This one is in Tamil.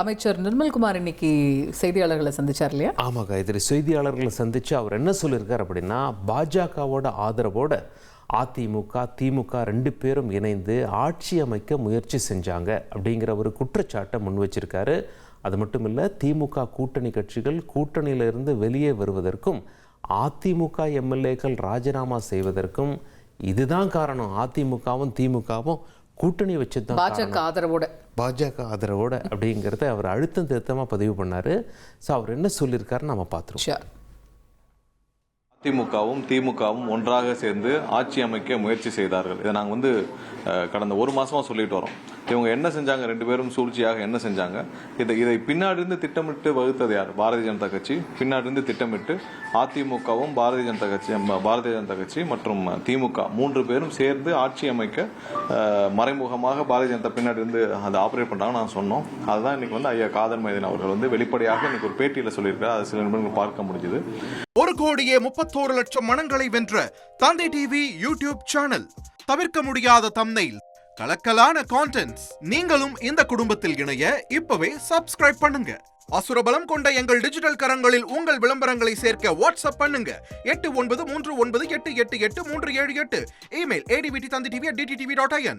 அமைச்சர் நிர்மல்குமார் இன்னைக்கு செய்தியாளர்களை சந்திச்சார் இல்லையா? ஆமாக்கா, இதில் செய்தியாளர்களை சந்தித்து அவர் என்ன சொல்லியிருக்கார் அப்படின்னா, பாஜகவோட ஆதரவோட அதிமுக திமுக 2 பேரும் இணைந்து ஆட்சி அமைக்க முயற்சி செஞ்சாங்க அப்படிங்கிற ஒரு குற்றச்சாட்டை முன் வச்சிருக்காரு. அது மட்டும் இல்லை, திமுக கூட்டணி கட்சிகள் கூட்டணியிலிருந்து வெளியே வருவதற்கும் அதிமுக எம்எல்ஏக்கள் ராஜினாமா செய்வதற்கும் இதுதான் காரணம். அதிமுகவும் திமுகவும் கூட்டணி வச்சுதான் பாஜக ஆதரவோட அப்படிங்கிறத அவர் அழுத்தம் திருத்தமாக பதிவு பண்ணாரு. ஸோ அவர் என்ன சொல்லியிருக்காருன்னு நம்ம பார்த்துருவோம். அதிமுகவும் திமுகவும் ஒன்றாக சேர்ந்து ஆட்சி அமைக்க முயற்சி செய்தார்கள். இதை நாங்கள் கடந்த 1 மாசமா சொல்லிட்டு வரோம். இவங்க என்ன செஞ்சாங்க? 2 பேரும் சூழ்ச்சியாக என்ன செஞ்சாங்க? இதை பின்னாடி இருந்து திட்டமிட்டு வகுத்தது யார்? பாரதிய ஜனதா கட்சி. பின்னாடி இருந்து திட்டமிட்டு அதிமுகவும் பாரதிய ஜனதா கட்சி மற்றும் திமுக 3 பேரும் சேர்ந்து ஆட்சி அமைக்க மறைமுகமாக பாரதிய ஜனதா பின்னாடி இருந்து அதை ஆப்ரேட் பண்றாங்க நான் சொன்னோம். அதுதான் இன்னைக்கு ஐயா காதர் மைதீன் அவர்கள் வெளிப்படையாக இன்னைக்கு ஒரு பேட்டியில சொல்லியிருக்காரு. அது சில நிமிடங்கள் பார்க்க முடிஞ்சது. 1,31,00,000 மனங்களை வென்ற தந்தை டிவி யூடியூப் சேனல். தவிர்க்க முடியாத தம்ப்நெயில், கலக்கலான கான்டென்ட்ஸ். நீங்களும் இந்த குடும்பத்தில் இணைய இப்பவே சப்ஸ்கிரைப் பண்ணுங்க. அசுரபலம் கொண்ட எங்கள் டிஜிட்டல் கரங்களில் உங்கள் விளம்பரங்களை சேர்க்க வாட்ஸ்அப் பண்ணுங்க. 8939888378. Email advtthanditv@dttv.in.